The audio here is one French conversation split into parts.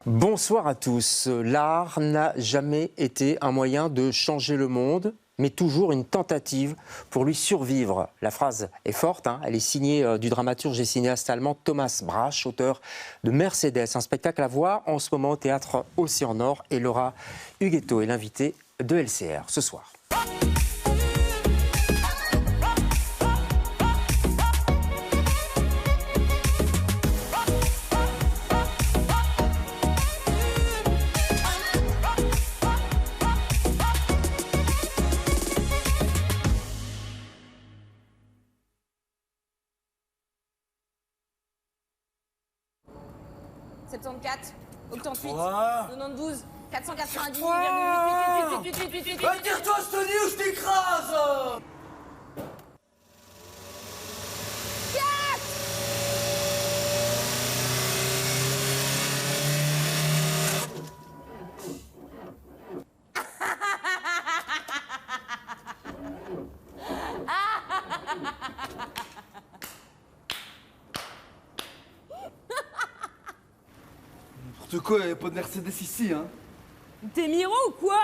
Bonsoir à tous. L'art n'a jamais été un moyen de changer le monde, mais toujours une tentative pour lui survivre. La phrase est forte, elle est signée du dramaturge et cinéaste allemand Thomas Brasch, auteur de Mercedes, un spectacle à voir en ce moment au théâtre Océan Nord. Et Laura Huguetto est l'invitée de LCR ce soir. Wow. 92, 490, Wow. Tire-toi, je te dis, ou je t'écrase. N'importe quoi, y'a pas de Mercedes ici, hein. T'es miro ou quoi?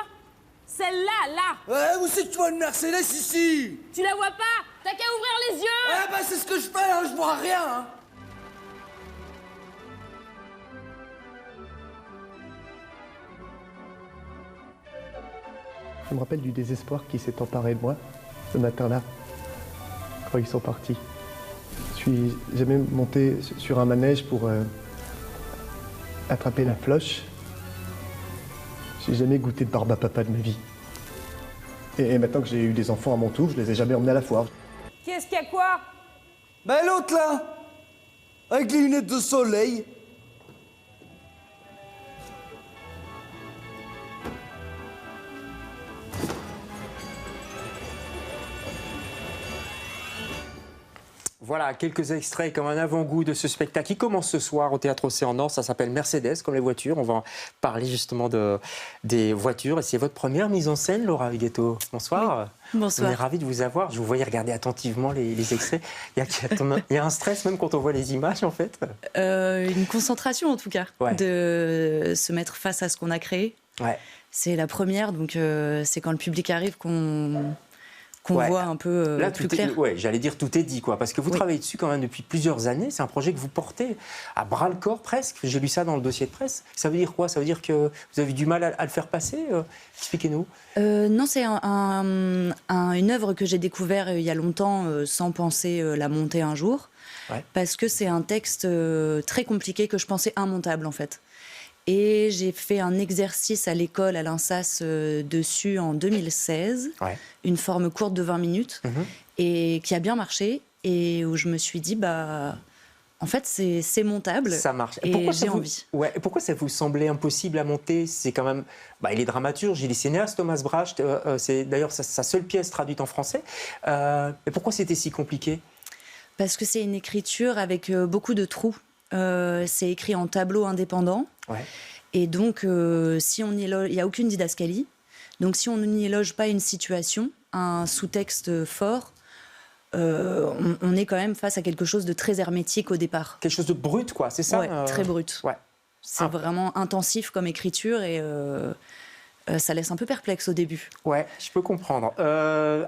Celle-là, là. Ouais, où c'est que tu vois une Mercedes ici? Tu la vois pas? T'as qu'à ouvrir les yeux. Ouais, bah c'est ce que je fais, hein, je vois rien, hein. Je me rappelle du désespoir qui s'est emparé de moi ce matin-là, quand ils sont partis. Je suis jamais monté sur un manège pour attraper la floche. J'ai jamais goûté de barbe à papa de ma vie. Et maintenant que j'ai eu des enfants à mon tour, je les ai jamais emmenés à la foire. Qu'est-ce qu'il y a quoi? Bah l'autre là, avec les lunettes de soleil. Voilà, quelques extraits comme un avant-goût de ce spectacle qui commence ce soir au Théâtre Océan Nord. Ça s'appelle Mercedes, comme les voitures. On va parler justement des voitures. Et c'est votre première mise en scène, Laura Huguetto. Bonsoir. Oui. Bonsoir. On est ravis de vous avoir. Je vous voyais regarder attentivement les extraits. Il y a un stress même quand on voit les images, en fait. Une concentration, en tout cas, Ouais. de se mettre face à ce qu'on a créé. Ouais. C'est la première, donc c'est quand le public arrive qu'on Ouais. voit un peu Là, plus clair. j'allais dire tout est dit, quoi. Parce que vous Oui. travaillez dessus quand même depuis plusieurs années. C'est un projet que vous portez à bras-le-corps presque. J'ai lu ça dans le dossier de presse. Ça veut dire quoi? Ça veut dire que vous avez du mal à le faire passer? Expliquez-nous. Non, c'est une œuvre que j'ai découvert il y a longtemps sans penser la monter un jour. Ouais. Parce que c'est un texte très compliqué que je pensais immontable, en fait. Et j'ai fait un exercice à l'école, à l'INSAS, dessus en 2016, Ouais. une forme courte de 20 minutes, et qui a bien marché, et où je me suis dit, en fait, c'est montable, Ça marche. et Pourquoi ça j'ai vous- envie. Ouais. Et pourquoi ça vous semblait impossible à monter? C'est quand même... il est dramaturge, il est cinéaste, Thomas Brasch. C'est d'ailleurs sa seule pièce traduite en français. Mais pourquoi c'était si compliqué? Parce que c'est une écriture avec beaucoup de trous. C'est écrit en tableau indépendant. Ouais. Et donc, si on il n'y a aucune didascalie. Donc, si on n'y éloge pas une situation, un sous-texte fort, on est quand même face à quelque chose de très hermétique au départ. Quelque chose de brut, quoi, c'est ça? Ouais, très brut. Ouais. C'est vraiment intensif comme écriture et ça laisse un peu perplexe au début. Ouais, je peux comprendre.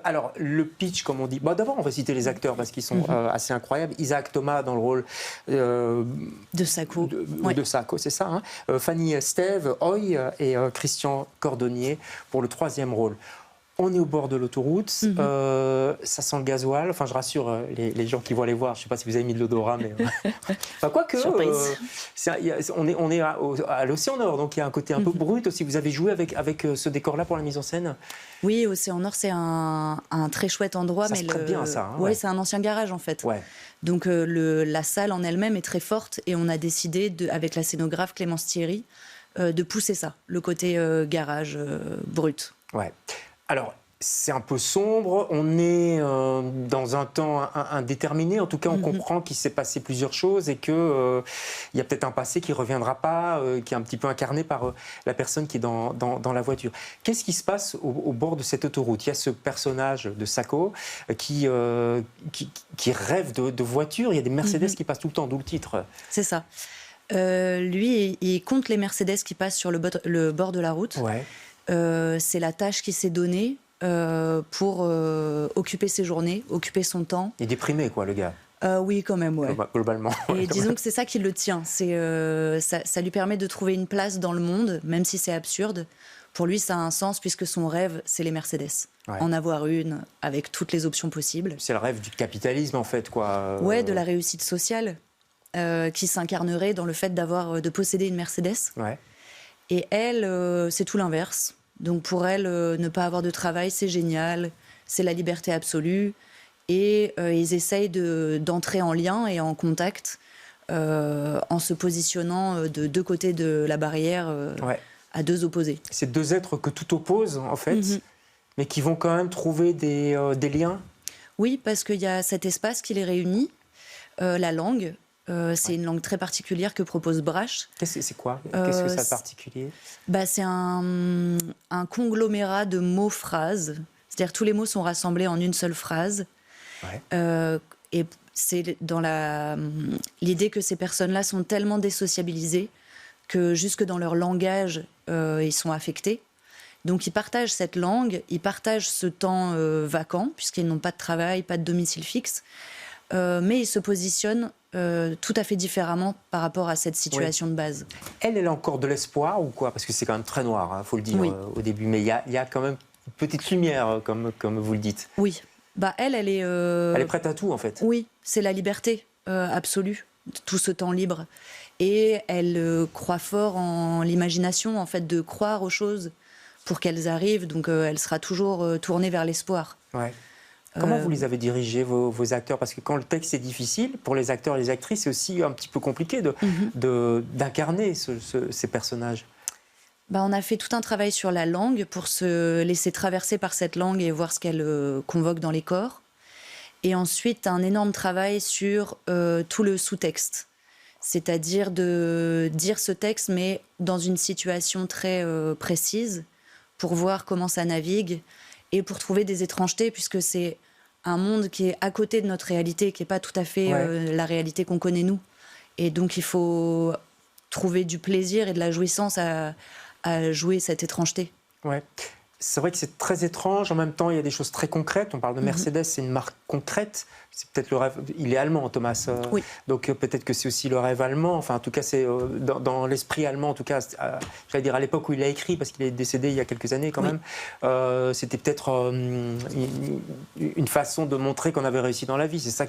Alors, le pitch, comme on dit... D'abord, on va citer les acteurs parce qu'ils sont assez incroyables. Isaac Thomas dans le rôle De Sacco. Ouais. de Sacco, c'est ça. Fanny Estève, Hoy et Christian Cordonnier pour le troisième rôle. On est au bord de l'autoroute, ça sent le gasoil. Enfin, je rassure les gens qui vont aller voir. Je ne sais pas si vous avez mis de l'odorat, mais... quoique, Surprise. on est à l'Océan Nord, donc il y a un côté un peu brut aussi. Vous avez joué avec ce décor-là pour la mise en scène? Oui, Océan Nord, c'est un très chouette endroit. Ça mais se prête bien à ça, hein, ouais, ouais. c'est un ancien garage, en fait. Ouais. Donc la salle en elle-même est très forte et on a décidé, avec la scénographe Clémence Thierry, de pousser ça, le côté garage brut. Ouais. Alors, c'est un peu sombre, on est dans un temps indéterminé, en tout cas on comprend qu'il s'est passé plusieurs choses et qu'il y a peut-être un passé qui ne reviendra pas, qui est un petit peu incarné par la personne qui est dans la voiture. Qu'est-ce qui se passe au bord de cette autoroute? Il y a ce personnage de Sacco qui rêve de voiture, il y a des Mercedes qui passent tout le temps, d'où le titre. C'est ça. Lui, il compte les Mercedes qui passent sur le bord de la route. Ouais. C'est la tâche qu'il s'est donnée pour occuper ses journées, occuper son temps. Il est déprimé, quoi, le gars. Oui, quand même, ouais. Globalement. Et disons que c'est ça qui le tient. Ça lui permet de trouver une place dans le monde, même si c'est absurde. Pour lui, ça a un sens puisque son rêve, c'est les Mercedes. Ouais. En avoir une avec toutes les options possibles. C'est le rêve du capitalisme, en fait, quoi. Ouais, de la réussite sociale qui s'incarnerait dans le fait de posséder une Mercedes. Ouais. Et elle, c'est tout l'inverse. Donc pour elle, ne pas avoir de travail, c'est génial. C'est la liberté absolue. Et ils essayent d'entrer en lien et en contact en se positionnant de deux côtés de la barrière à deux opposés. C'est deux êtres que tout oppose, en fait, mais qui vont quand même trouver des liens. Oui, parce qu'il y a cet espace qui les réunit, la langue. C'est une langue très particulière que propose Brache. C'est quoi? Qu'est-ce que ça de particulier? C'est un conglomérat de mots-phrases. C'est-à-dire tous les mots sont rassemblés en une seule phrase. Ouais. Et c'est dans l'idée que ces personnes-là sont tellement désociabilisées que jusque dans leur langage, ils sont affectés. Donc ils partagent cette langue, ils partagent ce temps vacant, puisqu'ils n'ont pas de travail, pas de domicile fixe, mais ils se positionnent tout à fait différemment par rapport à cette situation de base. Elle a encore de l'espoir ou quoi? Parce que c'est quand même très noir, hein, faut le dire au début, mais il y a quand même une petite lumière, comme vous le dites. Oui. Elle est... Elle est prête à tout, en fait. Oui, c'est la liberté absolue, tout ce temps libre. Et elle croit fort en l'imagination, en fait, de croire aux choses pour qu'elles arrivent. Donc, elle sera toujours tournée vers l'espoir. Ouais. Comment vous les avez dirigés, vos acteurs? Parce que quand le texte est difficile, pour les acteurs et les actrices, c'est aussi un petit peu compliqué d'incarner ces personnages. On a fait tout un travail sur la langue pour se laisser traverser par cette langue et voir ce qu'elle convoque dans les corps. Et ensuite, un énorme travail sur tout le sous-texte. C'est-à-dire de dire ce texte, mais dans une situation très précise, pour voir comment ça navigue et pour trouver des étrangetés, puisque c'est un monde qui est à côté de notre réalité, qui n'est pas tout à fait la réalité qu'on connaît nous. Et donc, il faut trouver du plaisir et de la jouissance à jouer cette étrangeté. Ouais. C'est vrai que c'est très étrange. En même temps, il y a des choses très concrètes. On parle de Mercedes, c'est une marque concrète. C'est peut-être le rêve. Il est allemand, Thomas. Oui. Donc peut-être que c'est aussi le rêve allemand. Enfin, en tout cas, c'est dans l'esprit allemand. En tout cas, j'allais dire à l'époque où il a écrit, parce qu'il est décédé il y a quelques années quand même. C'était peut-être une façon de montrer qu'on avait réussi dans la vie. C'est ça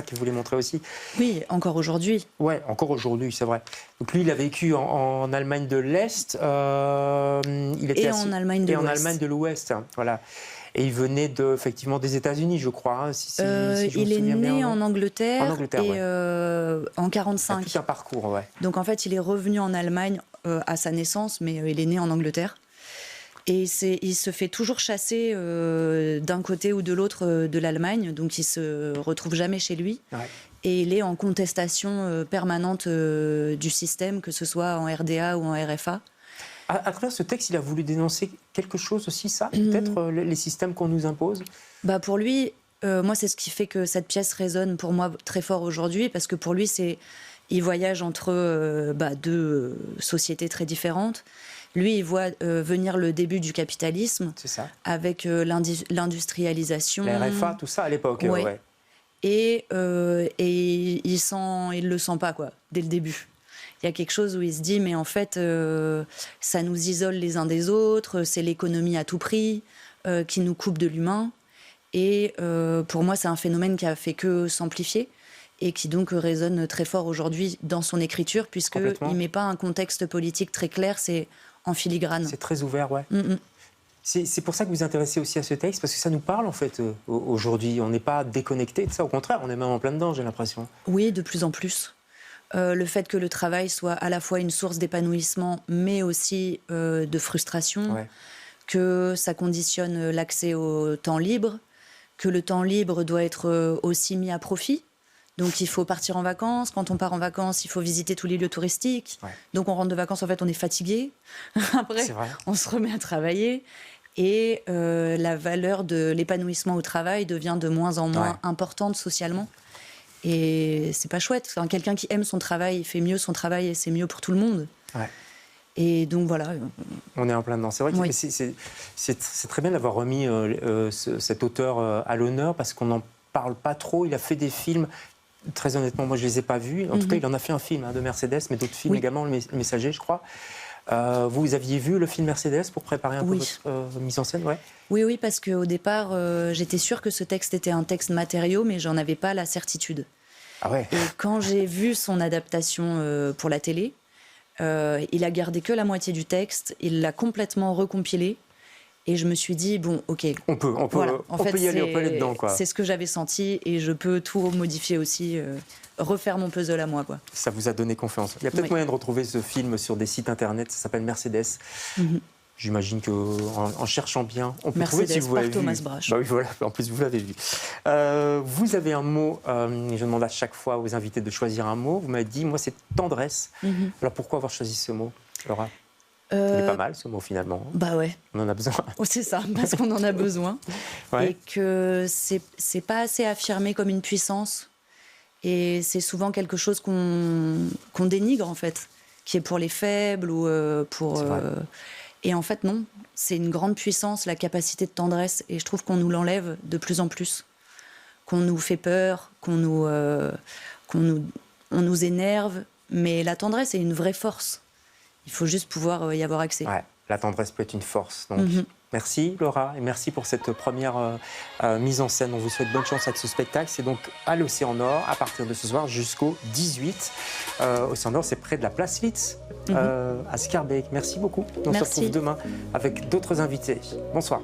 qu'il voulait montrer aussi. Oui, encore aujourd'hui. Ouais, encore aujourd'hui, c'est vrai. Donc lui, il a vécu en Allemagne de l'Est. En Allemagne de l'Ouest. En Allemagne de l'Ouest, voilà. Et il venait effectivement des États-Unis, je crois. Si il est né en Angleterre, en 1945. Tout un parcours, ouais. Donc en fait, il est revenu en Allemagne à sa naissance, mais il est né en Angleterre. Et il se fait toujours chasser d'un côté ou de l'autre de l'Allemagne, donc il se retrouve jamais chez lui. Ouais. Et il est en contestation permanente du système, que ce soit en RDA ou en RFA. À travers ce texte, il a voulu dénoncer quelque chose aussi, ça, peut-être, les systèmes qu'on nous impose? Pour lui, moi, c'est ce qui fait que cette pièce résonne pour moi très fort aujourd'hui, parce que pour lui, il voyage entre deux sociétés très différentes. Lui, il voit venir le début du capitalisme, c'est ça, avec l'industrialisation. La RFA, tout ça à l'époque. Ouais. Ouais. Et il le sent pas, quoi, dès le début. Il y a quelque chose où il se dit, mais en fait, ça nous isole les uns des autres, c'est l'économie à tout prix qui nous coupe de l'humain. Et pour moi, c'est un phénomène qui a fait que s'amplifier et qui donc résonne très fort aujourd'hui dans son écriture, puisqu'il ne met pas un contexte politique très clair, c'est en filigrane. C'est très ouvert, ouais. C'est pour ça que vous vous intéressez aussi à ce texte, parce que ça nous parle en fait aujourd'hui. On n'est pas déconnecté de ça, au contraire, on est même en plein dedans, j'ai l'impression. Oui, de plus en plus. Le fait que le travail soit à la fois une source d'épanouissement, mais aussi de frustration, que ça conditionne l'accès au temps libre, que le temps libre doit être aussi mis à profit. Donc il faut partir en vacances. Quand on part en vacances, il faut visiter tous les lieux touristiques. Ouais. Donc on rentre de vacances, en fait, on est fatigué. Après, on se remet à travailler. Et la valeur de l'épanouissement au travail devient de moins en moins importante socialement. Et c'est pas chouette. Enfin, quelqu'un qui aime son travail, il fait mieux son travail et c'est mieux pour tout le monde. Ouais. Et donc voilà. On est en plein dedans. C'est vrai que Oui. c'est très bien d'avoir remis cet auteur à l'honneur parce qu'on n'en parle pas trop. Il a fait des films. Très honnêtement, moi je les ai pas vus. En tout cas, il en a fait un film de Mercedes, mais d'autres films Oui. également, Le Messager, je crois. Vous aviez vu le film Mercedes pour préparer un peu votre mise en scène, ouais. Oui, parce qu'au départ, j'étais sûre que ce texte était un texte matériau, mais j'en avais pas la certitude. Ah ouais. Et quand j'ai vu son adaptation pour la télé, il a gardé que la moitié du texte, il l'a complètement recompilé, et je me suis dit, bon, ok. On peut y aller, on peut aller dedans, quoi. C'est ce que j'avais senti, et je peux tout modifier aussi, refaire mon puzzle à moi, quoi. Ça vous a donné confiance. Il y a peut-être moyen de retrouver ce film sur des sites internet, ça s'appelle Mercedes. J'imagine qu'en cherchant bien, on peut trouver si vous l'avez vu. Thomas Brasch. Bah oui, voilà, en plus vous l'avez vu. Vous avez un mot, je demande à chaque fois aux invités de choisir un mot. Vous m'avez dit, moi c'est tendresse. Alors pourquoi avoir choisi ce mot, Laura? Il est pas mal ce mot finalement. Bah ouais. On en a besoin. Oh, c'est ça, parce qu'on en a besoin. Ouais. Et que c'est pas assez affirmé comme une puissance. Et c'est souvent quelque chose qu'on dénigre en fait, qui est pour les faibles ou pour... Et en fait, non, c'est une grande puissance, la capacité de tendresse, et je trouve qu'on nous l'enlève de plus en plus. Qu'on nous fait peur, on nous énerve, mais la tendresse est une vraie force. Il faut juste pouvoir y avoir accès. Ouais, la tendresse peut être une force. Donc, merci Laura, et merci pour cette première mise en scène. On vous souhaite bonne chance avec ce spectacle. C'est donc à l'Océan Nord, à partir de ce soir jusqu'au 18. Océan Nord, c'est près de la place Litz, à Schaerbeek. Merci beaucoup. On se retrouve demain avec d'autres invités. Bonsoir.